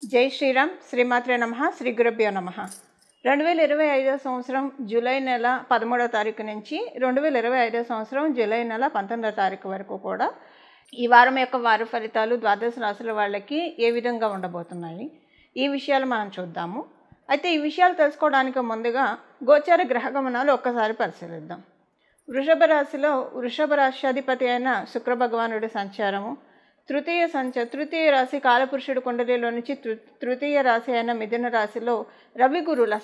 జై శ్రీరామ్. శ్రీమాత్రే నమః. శ్రీ గురుభ్యో నమః. 2025 సంవత్సరం జూలై నెల 13వ తారీఖు నుంచి 2025 సంవత్సరం జూలై నెల 19వ తారీఖు వరకు కూడా ఈ వారం యొక్క వార ఫలితాలు ద్వాదశ రాశుల వాళ్ళకి ఏ విధంగా ఉండబోతున్నాయి, ఈ విషయాలు మనం చూద్దాము. అయితే ఈ విషయాలు తెలుసుకోవడానికి ముందుగా గోచార గ్రహ గమనాలు ఒక్కసారి పరిశీలిద్దాం. వృషభ రాశిలో వృషభ రాశ్యాధిపతి అయిన శుక్ర భగవానుడి సంచారము, తృతీయ రాశి కాలపురుషుడు కుండలిలో నుంచి తృతీయ రాశి అయిన మిథున రాశిలో రవిగురుల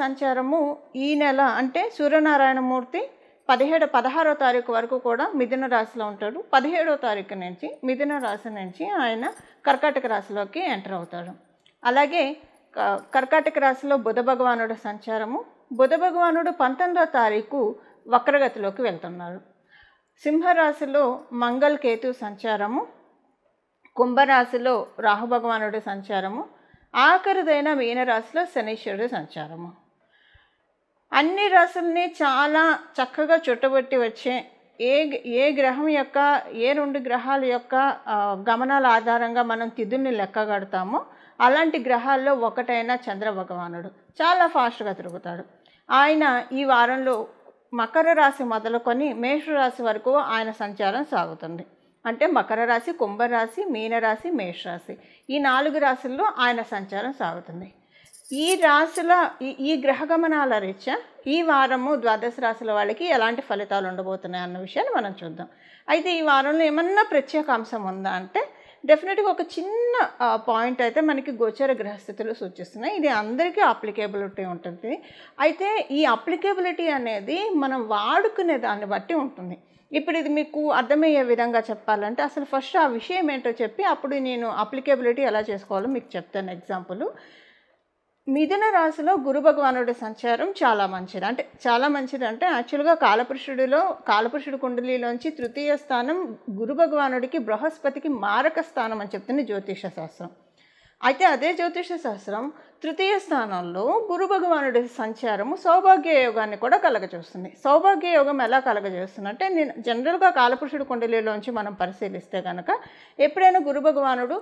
సంచారము ఈ నెల అంటే సూర్యనారాయణమూర్తి 16వ తారీఖు వరకు కూడా మిథున రాశిలో ఉంటాడు. 17వ తారీఖు నుంచి మిథున రాశి నుంచి ఆయన కర్కాటక రాశిలోకి ఎంటర్ అవుతాడు. అలాగే కర్కాటక రాశిలో బుధ భగవానుడు సంచారము, బుధ భగవానుడు 19వ తారీఖు వక్రగతిలోకి వెళ్తున్నాడు. సింహరాశిలో మంగళ కేతు సంచారము, కుంభరాశిలో రాహు భగవానుడి సంచారము, ఆఖరిదైన మీనరాశిలో శనీశ్వరుడు సంచారము. అన్ని రాశుల్ని చాలా చక్కగా చుట్టబట్టి వచ్చే ఏ గ్రహం యొక్క ఏ రెండు గ్రహాల యొక్క గమనాల ఆధారంగా మనం తిథుల్ని లెక్కగడతామో అలాంటి గ్రహాల్లో ఒకటైన చంద్ర భగవానుడు చాలా ఫాస్ట్గా తిరుగుతాడు. ఆయన ఈ వారంలో మకర రాశి మొదలుకొని మేషరాశి వరకు ఆయన సంచారం సాగుతుంది. అంటే మకర రాశి, కుంభరాశి, మీనరాశి, మేషరాశి ఈ 4 రాశుల్లో ఆయన సంచారం సాగుతుంది. ఈ రాశుల ఈ గ్రహగమనాల రీత్యా ఈ వారము ద్వాదశ రాశుల వాళ్ళకి ఎలాంటి ఫలితాలు ఉండబోతున్నాయి అన్న విషయాన్ని మనం చూద్దాం. అయితే ఈ వారంలో ఏమన్నా ప్రత్యేక అంశం ఉందా అంటే డెఫినెట్గా ఒక చిన్న పాయింట్ అయితే మనకి గోచర గ్రహస్థితులు సూచిస్తున్నాయి. ఇది అందరికీ అప్లికేబిలిటీ ఉంటుంది. అయితే ఈ అప్లికేబిలిటీ అనేది మనం వాడుకునే దాన్ని బట్టి ఉంటుంది. ఇప్పుడు ఇది మీకు అర్థమయ్యే విధంగా చెప్పాలంటే అసలు ఫస్ట్ ఆ విషయం ఏంటో చెప్పి అప్పుడు నేను అప్లికేబిలిటీ ఎలా చేసుకోవాలో మీకు చెప్తాను. ఎగ్జాంపుల్, మిథున రాశిలో గురు భగవానుడి సంచారం చాలా మంచిది అంటే యాక్చువల్గా కాలపురుషుడు కుండలిలోంచి తృతీయ స్థానం గురు భగవానుడికి బృహస్పతికి మారక స్థానం అని చెప్తుంది జ్యోతిష శాస్త్రం. అయితే అదే జ్యోతిష శాస్త్రం తృతీయ స్థానంలో గురు భగవానుడి సంచారము సౌభాగ్య యోగాన్ని కూడా కలగజేస్తుంది. సౌభాగ్య యోగం ఎలా కలగజేస్తుందంటే నేను జనరల్గా కాలపురుషుడు కుండలిలోంచి మనం పరిశీలిస్తే కనుక ఎప్పుడైనా గురు భగవానుడు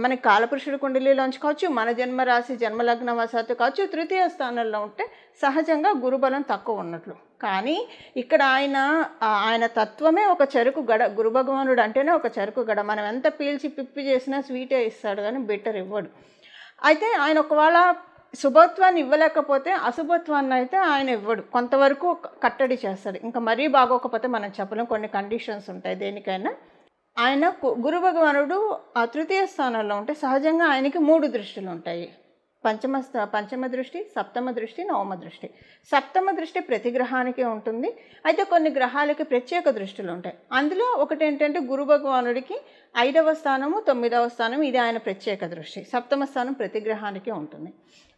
మనకి కాలపురుషుడు కుండలిలోంచి కావచ్చు, మన జన్మరాశి జన్మలగ్న వశాత్తు కావచ్చు, తృతీయ స్థానంలో ఉంటే సహజంగా గురుబలం తక్కువ ఉన్నట్లు. కానీ ఇక్కడ ఆయన తత్వమే ఒక చెరుకు గడ. గురు భగవానుడు అంటేనే ఒక చెరుకు గడ. మనం ఎంత పీల్చి పిప్పి చేసినా స్వీటే ఇస్తాడు కానీ బెటర్ ఇవ్వడు. అయితే ఆయన ఒకవేళ శుభత్వాన్ని ఇవ్వలేకపోతే అశుభత్వాన్ని అయితే ఆయన ఇవ్వడు, కొంతవరకు కట్టడి చేస్తాడు. ఇంకా మరీ బాగోకపోతే మనం చెప్పలేం, కొన్ని కండిషన్స్ ఉంటాయి దేనికైనా. ఆయన గురు భగవానుడు తృతీయ స్థానంలో ఉంటే సహజంగా ఆయనకి 3 దృష్టిలు ఉంటాయి. పంచమ దృష్టి, సప్తమ దృష్టి, నవమ దృష్టి. సప్తమ దృష్టి ప్రతి గ్రహానికి ఉంటుంది. అయితే కొన్ని గ్రహాలకి ప్రత్యేక దృష్టిలు ఉంటాయి. అందులో ఒకటి ఏంటంటే గురు భగవానుడికి 5వ స్థానము, 9వ స్థానం ఇది ఆయన ప్రత్యేక దృష్టి. సప్తమ స్థానం ప్రతి గ్రహానికి ఉంటుంది.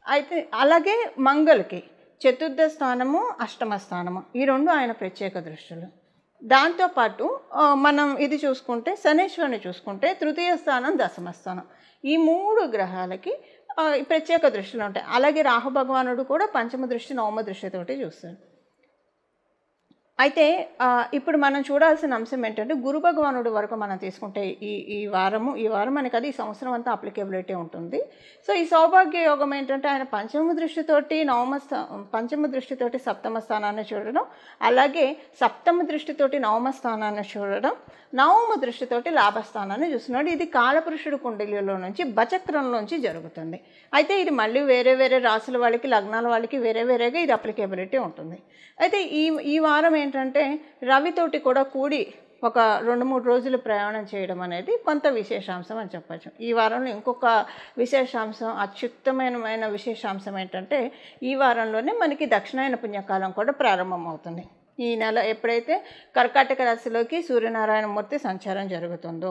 అయితే అలాగే మంగళకి 4వ స్థానము, 8వ స్థానము ఈ 2 ఆయన ప్రత్యేక దృష్టిలు. దాంతోపాటు మనం ఇది చూసుకుంటే శనీశ్వరుని చూసుకుంటే తృతీయ స్థానం, 10వ స్థానం ఈ 3 గ్రహాలకి ప్రత్యేక దృష్టిలో ఉంటాయి. అలాగే రాహు భగవానుడు కూడా పంచమ దృష్టి, నవమ దృష్టితోటి చూస్తాడు. అయితే ఇప్పుడు మనం చూడాల్సిన అంశం ఏంటంటే గురు భగవానుడి వరకు మనం తీసుకుంటే ఈ వారం మనకి అది ఈ సంవత్సరం అంతా అప్లికేబిలిటీ ఉంటుంది. సో ఈ సౌభాగ్య యోగం ఏంటంటే ఆయన పంచమ దృష్టితోటి సప్తమ స్థానాన్ని చూడడం, అలాగే సప్తమ దృష్టితోటి నవమ స్థానాన్ని చూడడం, నవమ దృష్టితోటి లాభస్థానాన్ని చూస్తున్నాడు. ఇది కాలపురుషుడు కుండలిలో నుంచి బచక్రంలోంచి జరుగుతుంది. అయితే ఇది మళ్ళీ వేరే రాశుల వాళ్ళకి, లగ్నాల వాళ్ళకి వేరేగా ఇది అప్లికేబిలిటీ ఉంటుంది. అయితే ఈ వారం ఏంటంటే రవితోటి కూడా కూడి ఒక 2-3 రోజులు ప్రయాణం చేయడం అనేది కొంత విశేషాంశం అని చెప్పచ్చు. ఈ వారంలో ఇంకొక విశేషాంశం, అత్యుత్తమైన విశేషాంశం ఏంటంటే ఈ వారంలోనే మనకి దక్షిణాయన పుణ్యకాలం కూడా ప్రారంభం అవుతుంది. ఈ నెల ఎప్పుడైతే కర్కాటక రాశిలోకి సూర్యనారాయణమూర్తి సంచారం జరుగుతుందో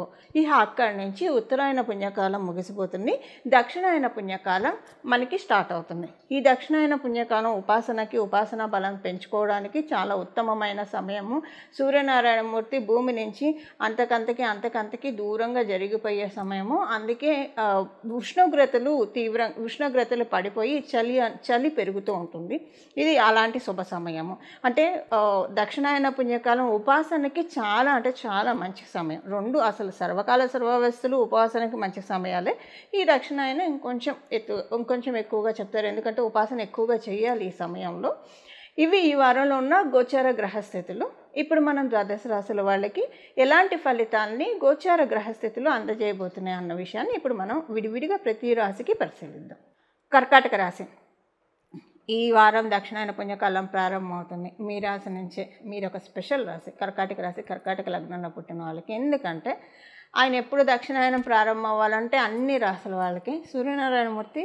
అక్కడి నుంచి ఉత్తరాయణ పుణ్యకాలం ముగిసిపోతుంది. దక్షిణాయన పుణ్యకాలం మనకి స్టార్ట్ అవుతుంది. ఈ దక్షిణాయన పుణ్యకాలం ఉపాసనా బలం పెంచుకోవడానికి చాలా ఉత్తమమైన సమయము. సూర్యనారాయణమూర్తి భూమి నుంచి అంతకంతకి దూరంగా జరిగిపోయే సమయము. అందుకే ఉష్ణోగ్రతలు పడిపోయి చలి పెరుగుతూ ఉంటుంది. ఇది అలాంటి శుభ సమయము. అంటే దక్షిణాయన పుణ్యకాలం ఉపాసనకి చాలా అంటే చాలా మంచి సమయం. రెండు అసలు సర్వకాల సర్వావస్థలు ఉపాసనకి మంచి సమయాలే. ఈ దక్షిణాయన ఇంకొంచెం ఎక్కువగా చెప్తారు, ఎందుకంటే ఉపాసన ఎక్కువగా చేయాలి ఈ సమయంలో. ఇవి ఈ వారంలో ఉన్న గోచార గ్రహస్థితులు. ఇప్పుడు మనం ద్వాదశ రాశుల వాళ్ళకి ఎలాంటి ఫలితాలని గోచార గ్రహస్థితులు అందజేయబోతున్నాయి అన్న విషయాన్ని ఇప్పుడు మనం విడివిడిగా ప్రతి రాశికి పరిశీలిద్దాం. కర్కాటక రాశి. ఈ వారం దక్షిణాయన పుణ్యకాలం ప్రారంభమవుతుంది. మీ రాశి నుంచే. మీరు ఒక స్పెషల్ రాశి, కర్కాటక రాశి, కర్కాటక లగ్నంలో పుట్టిన వాళ్ళకి. ఎందుకంటే ఆయన ఎప్పుడు దక్షిణాయనం ప్రారంభం అవ్వాలంటే అన్ని రాశుల వాళ్ళకి సూర్యనారాయణమూర్తి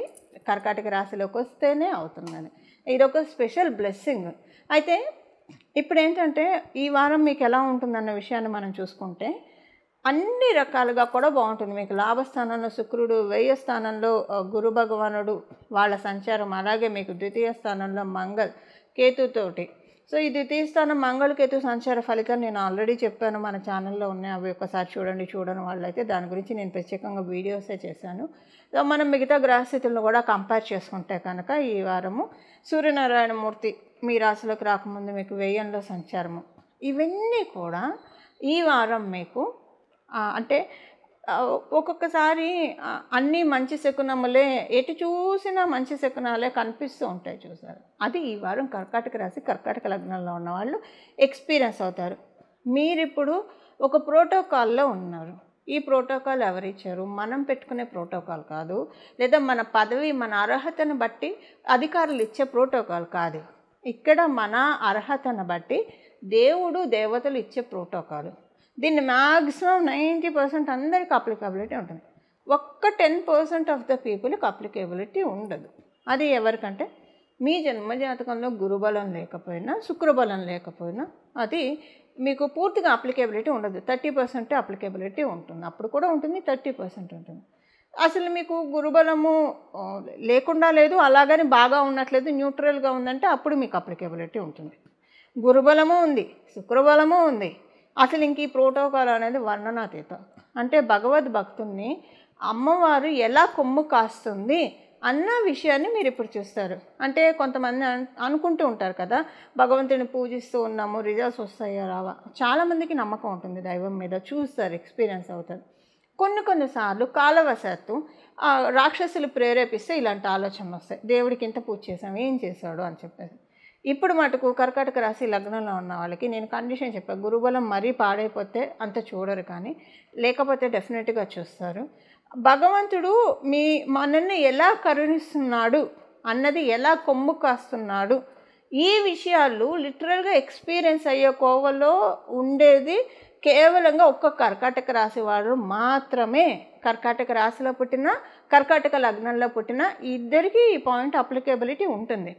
కర్కాటక రాశిలోకి వస్తేనే అవుతుందని. ఇదొక స్పెషల్ బ్లెస్సింగ్. అయితే ఇప్పుడు ఏంటంటే ఈ వారం మీకు ఎలా ఉంటుందన్న విషయాన్ని మనం చూసుకుంటే అన్ని రకాలుగా కూడా బాగుంటుంది. మీకు లాభస్థానంలో శుక్రుడు, వ్యయ స్థానంలో గురు భగవానుడు వాళ్ళ సంచారం, అలాగే మీకు ద్వితీయ స్థానంలో మంగళ్ కేతుతోటి. సో ఈ ద్వితీయ స్థానం మంగళ కేతు సంచార ఫలితాలు నేను ఆల్రెడీ చెప్పాను, మన ఛానల్లో ఉన్నాయి, అవి ఒకసారి చూడని వాళ్ళైతే దాని గురించి నేను ప్రత్యేకంగా వీడియోసే చేశాను. సో మనం మిగతా గ్రహస్థితులను కూడా కంపేర్ చేసుకుంటే కనుక ఈ వారము సూర్యనారాయణమూర్తి మీ రాశిలోకి రాకముందు మీకు వ్యయంలో సంచారము, ఇవన్నీ కూడా ఈ వారం మీకు అంటే ఒక్కొక్కసారి అన్నీ మంచి శకునములే, ఎటు చూసినా మంచి శకునాలే కనిపిస్తూ ఉంటాయి, చూసారు. అది ఈ వారం కర్కాటక రాశి, కర్కాటక లగ్నంలో ఉన్న వాళ్ళు ఎక్స్పీరియన్స్ అవుతారు. మీరిప్పుడు ఒక ప్రోటోకాల్లో ఉన్నారు. ఈ ప్రోటోకాల్ ఎవరిచ్చారు? మనం పెట్టుకునే ప్రోటోకాల్ కాదు, లేదా మన పదవి మన అర్హతను బట్టి అధికారులు ఇచ్చే ప్రోటోకాల్ కాదు. ఇక్కడ మన అర్హతను బట్టి దేవుడు దేవతలు ఇచ్చే ప్రోటోకాల్. దీన్ని మ్యాక్సిమం 90% అందరికి అప్లికబిలిటీ ఉంటుంది. ఒక్క 10% ఆఫ్ ద పీపుల్కి అప్లికేబిలిటీ ఉండదు. అది ఎవరికంటే మీ జన్మజాతకంలో గురుబలం లేకపోయినా, శుక్రబలం లేకపోయినా అది మీకు పూర్తిగా అప్లికేబిలిటీ ఉండదు. 30% అప్లికేబిలిటీ ఉంటుంది. అప్పుడు కూడా ఉంటుంది, 30% ఉంటుంది. అసలు మీకు గురుబలము లేకుండా లేదు, అలాగని బాగా ఉన్నట్లేదు, న్యూట్రల్గా ఉందంటే అప్పుడు మీకు అప్లికేబిలిటీ ఉంటుంది. గురుబలము ఉంది, శుక్రబలము ఉంది. అసలు ఇంక ఈ ప్రోటోకాల్ అనేది వర్ణనాతీతం. అంటే భగవద్భక్తుల్ని అమ్మవారు ఎలా కొమ్ము కాస్తుంది అన్న విషయాన్ని మీరు ఇప్పుడు చూస్తారు. అంటే కొంతమంది అనుకుంటూ ఉంటారు కదా, భగవంతుని పూజిస్తూ ఉన్నాము, రిజల్ట్స్ వస్తాయో రావా. చాలామందికి నమ్మకం ఉంటుంది దైవం మీద, చూస్తారు, ఎక్స్పీరియన్స్ అవుతారు. కొన్నిసార్లు కాలవశాత్తు రాక్షసులు ప్రేరేపిస్తే ఇలాంటి ఆలోచనలు వస్తాయి. దేవుడికి ఇంత పూజ చేసాం, ఏం చేశాడు అని చెప్పేసి. ఇప్పుడు మటుకు కర్కాటక రాశి లగ్నంలో ఉన్న వాళ్ళకి నేను కండిషన్ చెప్పాను, గురుబలం మరీ పాడైపోతే అంత చూడరు, కానీ లేకపోతే డెఫినెట్గా చూస్తారు. భగవంతుడు మనల్ని ఎలా కరుణిస్తున్నాడు అన్నది, ఎలా కొమ్ము కాస్తున్నాడు, ఈ విషయాలు లిటరల్గా ఎక్స్పీరియన్స్ అయ్యే కోవలో ఉండేది కేవలంగా ఒక్క కర్కాటక రాశి వారు మాత్రమే. కర్కాటక రాశిలో పుట్టిన, కర్కాటక లగ్నంలో పుట్టిన ఇద్దరికీ ఈ పాయింట్ అప్లికేబిలిటీ ఉంటుంది.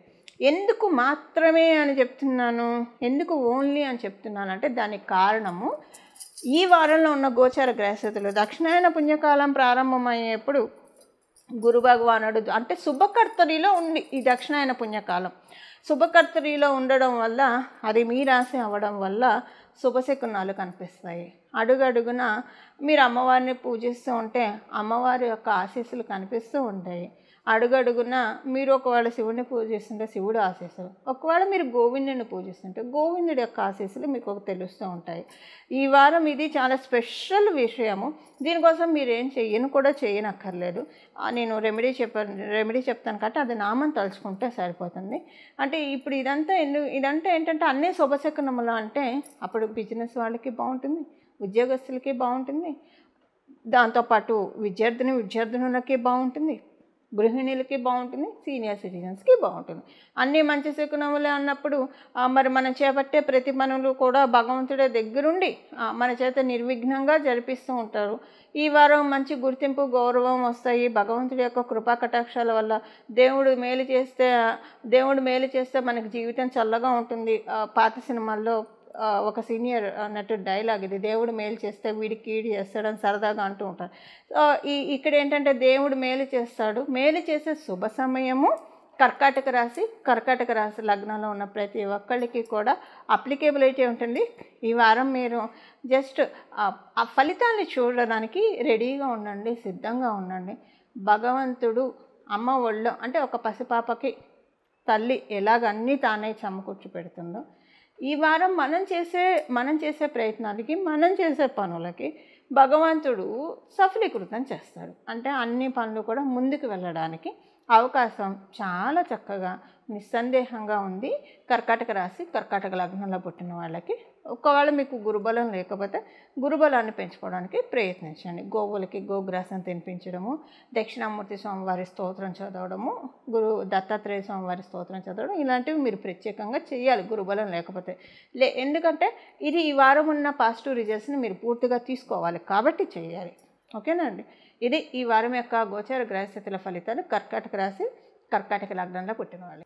ఎందుకు మాత్రమే అని చెప్తున్నాను, ఎందుకు ఓన్లీ అని చెప్తున్నాను అంటే దానికి కారణము ఈ వారంలో ఉన్న గోచార గ్రహస్థితులు. దక్షిణాయన పుణ్యకాలం ప్రారంభమయ్యేప్పుడు గురు భగవానుడు అంటే శుభకర్తరిలో ఉంది ఈ దక్షిణాయన పుణ్యకాలం. శుభకర్తరిలో ఉండడం వల్ల, అది మీ రాశి అవ్వడం వల్ల శుభశకునాలు కనిపిస్తాయి. అడుగడుగున మీరు అమ్మవారిని పూజిస్తూ ఉంటే అమ్మవారి యొక్క ఆశీస్సులు కనిపిస్తూ ఉంటాయి. అడుగడుగున మీరు ఒకవేళ శివుడిని పూజిస్తుంటే శివుడు ఆశీస్సులు, ఒకవేళ మీరు గోవిందుని పూజిస్తుంటే గోవిందుడి యొక్క ఆశీస్సులు మీకు తెలుస్తూ ఉంటాయి. ఈ వారం ఇది చాలా స్పెషల్ విషయము. దీనికోసం మీరు ఏం చేయనక్కర్లేదు. నేను రెమెడీ చెప్తాను కాబట్టి అది నామం తలుచుకుంటే సరిపోతుంది. అంటే ఇప్పుడు ఇదంతా ఏంటంటే అన్నీ శుభశకునములు. అంటే అప్పుడు బిజినెస్ వాళ్ళకి బాగుంటుంది, ఉద్యోగస్తులకి బాగుంటుంది, దాంతోపాటు విద్యార్థినులకి బాగుంటుంది, గృహిణులకి బాగుంటుంది, సీనియర్ సిటిజన్స్కి బాగుంటుంది. అన్నీ మంచి శకునములే అన్నప్పుడు మరి మనం చేపట్టే ప్రతి పనులు కూడా భగవంతుడే దగ్గరుండి మన చేత నిర్విఘ్నంగా జరిపిస్తూ ఉంటారు. ఈ వారం మంచి గుర్తింపు, గౌరవం వస్తాయి. భగవంతుడి యొక్క కృపా కటాక్షాల వల్ల దేవుడు మేలు చేస్తే మనకి జీవితం చల్లగా ఉంటుంది. పాత సినిమాల్లో ఒక సీనియర్ అన్నట్టు డైలాగ్ ఇది, దేవుడు మేలు చేస్తే వీడికి కీడు చేస్తాడని సరదాగా అంటూ ఉంటారు. ఇక్కడ ఏంటంటే దేవుడు మేలు చేస్తాడు. మేలు చేసే శుభ సమయము కర్కాటక రాశి లగ్నంలో ఉన్న ప్రతి ఒక్కళ్ళకి కూడా అప్లికేబిలిటీ ఉంటుంది. ఈ వారం మీరు జస్ట్ ఆ ఫలితాన్ని చూడడానికి రెడీగా ఉండండి, సిద్ధంగా ఉండండి. భగవంతుడు అమ్మ ఒళ్ళో అంటే ఒక పసిపాపకి తల్లి ఎలాగన్నీ తానే చమ్మకూర్చి పెడుతుందో, ఈ వారం మనం చేసే ప్రయత్నాలకి, మనం చేసే పనులకి భగవంతుడు సఫలీకృతం చేస్తాడు. అంటే అన్ని పనులు కూడా ముందుకు వెళ్ళడానికి అవకాశం చాలా చక్కగా నిస్సందేహంగా ఉంది కర్కాటక రాశి, కర్కాటక లగ్నంలో పుట్టిన వాళ్ళకి. ఒకవేళ మీకు గురుబలం లేకపోతే గురుబలాన్ని పెంచుకోవడానికి ప్రయత్నించండి. గోవులకి గోగ్రాసం తినిపించడము, దక్షిణామూర్తి స్వామివారి స్తోత్రం చదవడము, దత్తాత్రేయ స్వామివారి స్తోత్రం చదవడం, ఇలాంటివి మీరు ప్రత్యేకంగా చేయాలి గురుబలం లేకపోతే. ఎందుకంటే ఇది ఈ వారం ఉన్న పాజిటివ్ రిజల్ట్స్ని మీరు పూర్తిగా తీసుకోవాలి కాబట్టి చేయాలి. ఓకేనా అండి? ఇది ఈ వారం యొక్క గోచార గ్రహస్థితుల ఫలితాలు కర్కాటక రాశి, కర్కాటక లగ్నంలో పుట్టిన వాళ్ళు.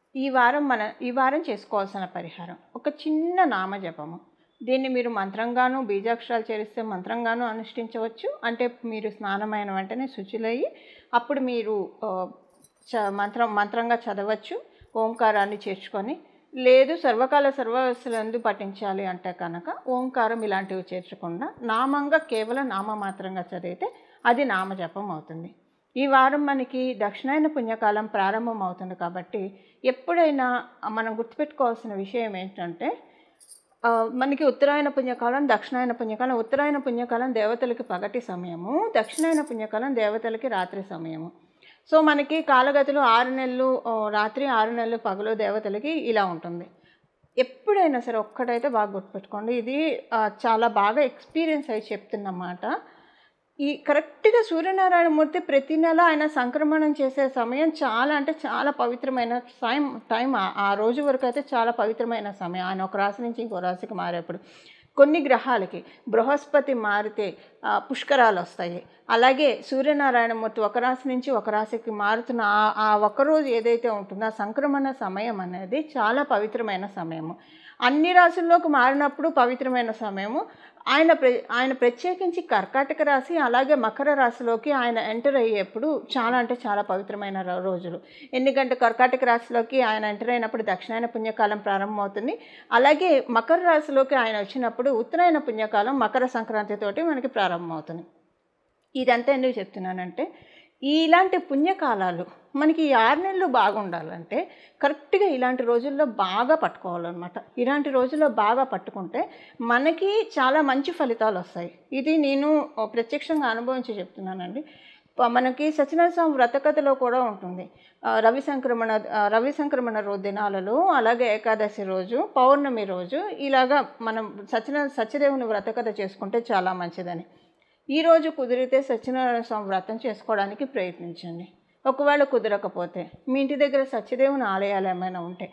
ఈ వారం చేసుకోవాల్సిన పరిహారం ఒక చిన్న నామజపము. దీన్ని మీరు మంత్రంగాను, బీజాక్షరాలు చేరిస్తే మంత్రంగాను అనుష్ఠించవచ్చు. అంటే మీరు స్నానమైన వెంటనే శుచులయ్యి అప్పుడు మీరు మంత్రంగా చదవచ్చు. ఓంకారాన్ని చేర్చుకొని, లేదు సర్వకాల సర్వవస్థలందు పఠించాలి అంటే కనుక ఓంకారం ఇలాంటివి చేర్చకుండా నామంగా కేవలం నామమాత్రంగా చదివితే అది నామజపం అవుతుంది. ఈ వారం మనకి దక్షిణాయన పుణ్యకాలం ప్రారంభం అవుతుంది కాబట్టి ఎప్పుడైనా మనం గుర్తుపెట్టుకోవాల్సిన విషయం ఏంటంటే, మనకి ఉత్తరాయణ పుణ్యకాలం, దక్షిణాయన పుణ్యకాలం. ఉత్తరాయణ పుణ్యకాలం దేవతలకి పగటి సమయము, దక్షిణాయన పుణ్యకాలం దేవతలకి రాత్రి సమయము. సో మనకి కాలగతులు 6 నెలలు రాత్రి, 6 నెలలు పగలు దేవతలకి ఇలా ఉంటుంది. ఎప్పుడైనా సరే ఒక్కటైతే బాగా గుర్తుపెట్టుకోండి, ఇది చాలా బాగా ఎక్స్పీరియన్స్ అయ్యి చెప్తున్నమాట. ఈ కరెక్ట్గా సూర్యనారాయణమూర్తి ప్రతి నెల ఆయన సంక్రమణం చేసే సమయం చాలా అంటే చాలా పవిత్రమైన టైం. ఆ రోజు వరకు అయితే చాలా పవిత్రమైన సమయం. ఆయన ఒక రాశి నుంచి ఇంకో రాశికి మారేప్పుడు కొన్ని గ్రహాలకి బృహస్పతి మారితే పుష్కరాలు వస్తాయి. అలాగే సూర్యనారాయణమూర్తి ఒక రాశి నుంచి ఒక రాశికి మారుతున్న ఆ ఒక్కరోజు ఏదైతే ఉంటుందో ఆ సంక్రమణ సమయం అనేది చాలా పవిత్రమైన సమయము. అన్ని రాశుల్లోకి మారినప్పుడు పవిత్రమైన సమయము. ఆయన ప్రత్యేకించి కర్కాటక రాశి అలాగే మకర రాశిలోకి ఆయన ఎంటర్ అయ్యేప్పుడు చాలా అంటే చాలా పవిత్రమైన రోజులు. ఎందుకంటే కర్కాటక రాశిలోకి ఆయన ఎంటర్ అయినప్పుడు దక్షిణాయన పుణ్యకాలం ప్రారంభమవుతుంది. అలాగే మకర రాశిలోకి ఆయన వచ్చినప్పుడు ఉత్తరాయణ పుణ్యకాలం మకర సంక్రాంతితోటి మనకి ప్రారంభమవుతుంది. ఇదంతా ఎందుకు చెప్తున్నానంటే, ఇలాంటి పుణ్యకాలాలు మనకి ఈ 6 నెలలు బాగుండాలంటే కరెక్ట్గా ఇలాంటి రోజుల్లో బాగా పట్టుకోవాలన్నమాట. ఇలాంటి రోజుల్లో బాగా పట్టుకుంటే మనకి చాలా మంచి ఫలితాలు వస్తాయి. ఇది నేను ప్రత్యక్షంగా అనుభవించి చెప్తున్నానండి. మనకి సత్యనారాయణ స్వామి వ్రతకథలో కూడా ఉంటుంది. రవి సంక్రమణ దినాలలో, అలాగే ఏకాదశి రోజు, పౌర్ణమి రోజు ఇలాగా మనం సత్యదేవుని వ్రతకథ చేసుకుంటే చాలా మంచిదని. ఈరోజు కుదిరితే సత్యనారాయణ స్వామి వ్రతం చేసుకోవడానికి ప్రయత్నించండి. ఒకవేళ కుదరకపోతే మీ ఇంటి దగ్గర సత్యదేవుని ఆలయాలు ఏమైనా ఉంటే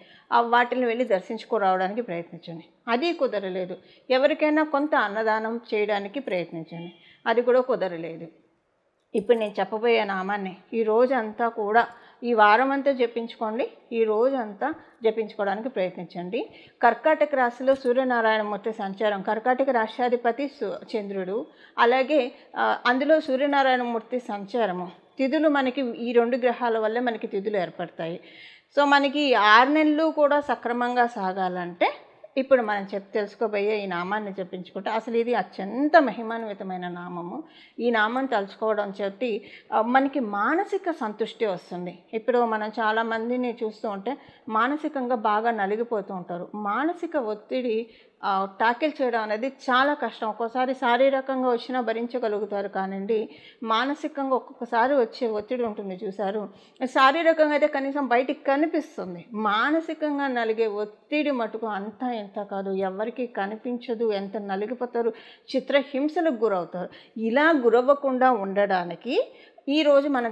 వాటిని వెళ్ళి దర్శించుకురావడానికి ప్రయత్నించండి. అది కుదరలేదు, ఎవరికైనా కొంత అన్నదానం చేయడానికి ప్రయత్నించండి. అది కూడా కుదరలేదు, ఇప్పుడు నేను చెప్పబోయే నామాన్ని ఈ రోజంతా కూడా ఈ వారం అంతా జపించుకోండి. ఈ రోజంతా జపించుకోవడానికి ప్రయత్నించండి. కర్కాటక రాశిలో సూర్యనారాయణమూర్తి సంచారం, కర్కాటక రాష్ట్రాధిపతి చంద్రుడు, అలాగే అందులో సూర్యనారాయణమూర్తి సంచారము. తిథులు మనకి ఈ 2 గ్రహాల వల్లే మనకి తిథులు ఏర్పడతాయి. సో మనకి 6 నెలలు కూడా సక్రమంగా సాగాలంటే ఇప్పుడు మనం తెలుసుకోబోయే ఈ నామాన్ని జపించుకుంటే, అసలు ఇది అత్యంత మహిమాన్వితమైన నామము. ఈ నామం తలుచుకోవడం చేతి మనకి మానసిక సంతృష్టి వస్తుంది. ఇప్పుడు మనం చాలామందిని చూస్తూ ఉంటే మానసికంగా బాగా నలిగిపోతూ ఉంటారు. మానసిక ఒత్తిడి టాకిల్ చేయడం అనేది చాలా కష్టం. ఒక్కోసారి శారీరకంగా వచ్చినా భరించగలుగుతారు కానివ్వండి, మానసికంగా ఒక్కొక్కసారి వచ్చే ఒత్తిడి ఉంటుంది చూశారు. శారీరకంగా అయితే కనీసం బయటికి కనిపిస్తుంది, మానసికంగా నలిగే ఒత్తిడి మటుకు అంతా ఎంత కాదు, ఎవరికి కనిపించదు. ఎంత నలిగిపోతారు, చిత్రహింసలకు గురవుతారు. ఇలా గురవ్వకుండా ఉండడానికి ఈరోజు మనం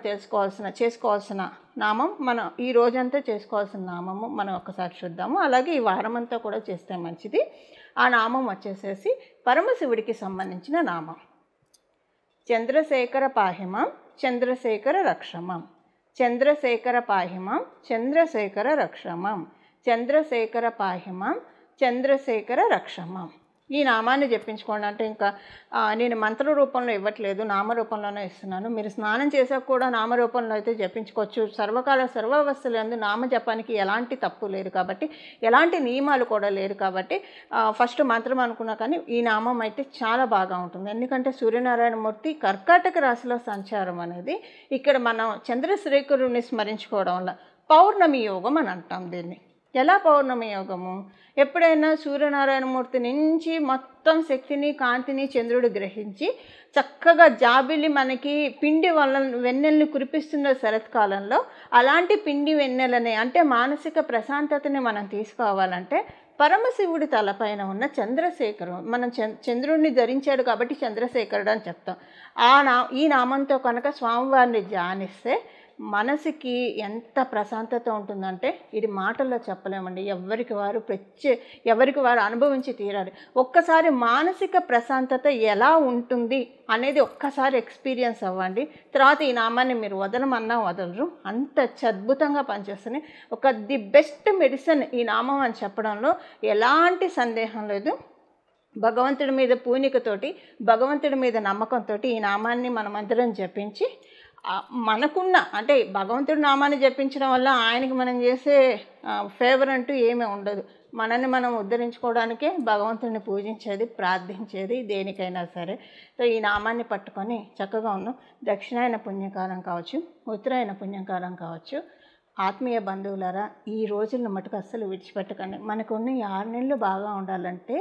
చేసుకోవాల్సిన నామం, మనం ఈ రోజంతా చేసుకోవాల్సిన నామము మనం ఒకసారి చూద్దాము. అలాగే ఈ వారమంతా కూడా చేస్తే మంచిది. ఆ నామం వచ్చేసేసి పరమశివుడికి సంబంధించిన నామం. చంద్రశేఖర పాహిమం చంద్రశేఖర రక్షమం, చంద్రశేఖర పాహిమం చంద్రశేఖర రక్షమం, చంద్రశేఖర పాహిమం చంద్రశేఖర రక్షమం. ఈ నామాన్ని జపించుకోండి. అంటే ఇంకా నేను మంత్ర రూపంలో ఇవ్వట్లేదు, నామరూపంలోనే ఇస్తున్నాను. మీరు స్నానం చేసాక కూడా నామరూపంలో అయితే జపించుకోవచ్చు. సర్వకాల సర్వావస్థలందు నామజపానికి ఎలాంటి తప్పు లేదు కాబట్టి, ఎలాంటి నియమాలు కూడా లేదు కాబట్టి ఫస్ట్ మంత్రం అనుకున్నా కానీ ఈ నామం అయితే చాలా బాగా ఉంటుంది. ఎందుకంటే సూర్యనారాయణమూర్తి కర్కాటక రాశిలో సంచారం అనేది ఇక్కడ మనం చంద్రశేఖరుని స్మరించుకోవడం వల్ల పౌర్ణమి యోగం అని అంటాం దీన్ని. ఎలా పౌర్ణమి యోగము? ఎప్పుడైనా సూర్యనారాయణమూర్తి నుంచి మొత్తం శక్తిని కాంతిని చంద్రుడు గ్రహించి చక్కగా జాబిలి మనకి పిండి వెన్నెల్ని కురిపిస్తున్న శరత్కాలంలో అలాంటి పిండి వెన్నెలని అంటే మానసిక ప్రశాంతతని మనం తీసుకోవాలంటే పరమశివుడి తలపైన ఉన్న చంద్రశేఖరం, మనం చంద్రుడిని ధరించాడు కాబట్టి చంద్రశేఖరుడు అని చెప్తాం. ఈ నామంతో కనుక స్వామివారిని ధ్యానిస్తే మనసుకి ఎంత ప్రశాంతత ఉంటుందంటే ఇది మాటల్లో చెప్పలేమండి. ఎవరికి వారు అనుభవించి తీరాలి. ఒక్కసారి మానసిక ప్రశాంతత ఎలా ఉంటుంది అనేది ఒక్కసారి ఎక్స్పీరియన్స్ అవ్వండి. తర్వాత ఈ నామాన్ని మీరు వదలమన్నా వదలరు, అంత అద్భుతంగా పనిచేస్తుంది. ది బెస్ట్ మెడిసిన్ ఈ నామం అని చెప్పడంలో ఎలాంటి సందేహం లేదు. భగవంతుడి మీద పూనికతోటి, భగవంతుడి మీద నమ్మకంతో ఈ నామాన్ని మనమందరం జపించి మనకున్న అంటే భగవంతుడి నామాన్ని జపించడం వల్ల ఆయనకి మనం చేసే ఫేవర్ అంటూ ఏమీ ఉండదు. మనల్ని మనం ఉద్ధరించుకోవడానికే భగవంతుడిని పూజించేది, ప్రార్థించేది దేనికైనా సరే. సో ఈ నామాన్ని పట్టుకొని చక్కగా ఉన్నాం. దక్షిణాయన పుణ్యకాలం కావచ్చు, ఉత్తరాయణ పుణ్యకాలం కావచ్చు, ఆత్మీయ బంధువులారా ఈ రోజులను మటుకు అస్సలు విడిచిపెట్టకండి. మనకున్న ఈ 6 నెలలు బాగా ఉండాలంటే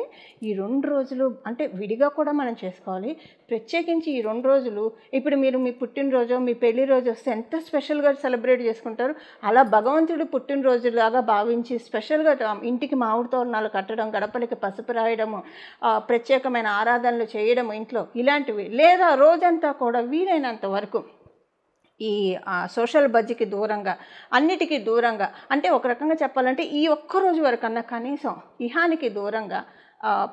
ఈ 2 రోజులు అంటే విడిగా కూడా మనం చేసుకోవాలి. ప్రత్యేకించి ఈ 2 రోజులు ఇప్పుడు మీరు మీ పుట్టినరోజు, మీ పెళ్లి రోజు వస్తే ఎంత స్పెషల్గా సెలబ్రేట్ చేసుకుంటారు. అలా భగవంతుడు పుట్టినరోజులాగా భావించి స్పెషల్గా ఇంటికి మామిడి తోరణాలు కట్టడం, గడపలకి పసుపు రాయడము, ప్రత్యేకమైన ఆరాధనలు చేయడం ఇంట్లో ఇలాంటివి. లేదా రోజంతా కూడా వీలైనంత వరకు ఈ సోషల్ బజ్కి దూరంగా, అన్నిటికీ దూరంగా, అంటే ఒక రకంగా చెప్పాలంటే ఈ ఒక్కరోజు వరకన్నా కనీసం ఇహానికి దూరంగా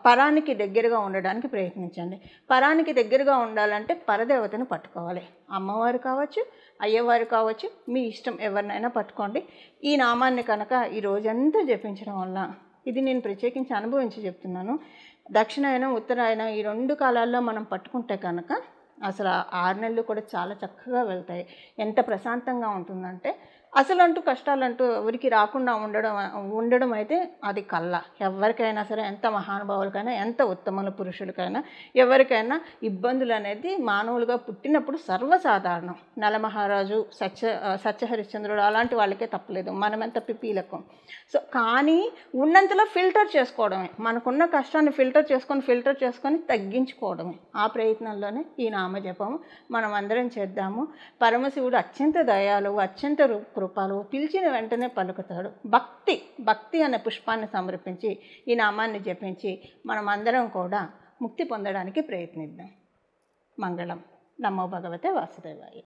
పరానికి దగ్గరగా ఉండడానికి ప్రయత్నించండి. పరానికి దగ్గరగా ఉండాలంటే పరదేవతను పట్టుకోవాలి. అమ్మవారు కావచ్చు, అయ్యవారు కావచ్చు, మీ ఇష్టం ఎవరినైనా పట్టుకోండి. ఈ నామాన్ని కనుక ఈ రోజంతా జపించడం వల్ల, ఇది నేను ప్రత్యేకించి అనుభవించి చెప్తున్నాను, దక్షిణాయనం ఉత్తరాయణం ఈ 2 కాలాల్లో మనం పట్టుకుంటే కనుక అసలు 6 నెలలు కూడా చాలా చక్కగా వెళ్తాయి. ఎంత ప్రశాంతంగా ఉంటుందంటే అసలంటూ కష్టాలంటూ ఎవరికి రాకుండా ఉండడం అయితే అది కల్లా. ఎవరికైనా సరే, ఎంత మహానుభావులకైనా, ఎంత ఉత్తమ పురుషులకైనా, ఎవరికైనా ఇబ్బందులు అనేది మానవులుగా పుట్టినప్పుడు సర్వసాధారణం. నలమహారాజు, సత్యహరిశ్చంద్రుడు అలాంటి వాళ్ళకే తప్పలేదు, మనమెంత పిపీలకు. సో కానీ ఉన్నంతలో ఫిల్టర్ చేసుకోవడమే, మనకున్న కష్టాన్ని ఫిల్టర్ చేసుకొని తగ్గించుకోవడమే. ఆ ప్రయత్నంలోనే ఈ నామజపము మనం అందరం చేద్దాము. పరమశివుడు అత్యంత దయాళువు, అత్యంత కృపాలు, పిలిచిన వెంటనే పలుకుతాడు. భక్తి అనే పుష్పాన్ని సమర్పించి ఈ నామాన్ని జపించి మనం అందరం కూడా ముక్తి పొందడానికి ప్రయత్నిద్దాం. మంగళం. నమో భగవతే వాసుదేవాయ.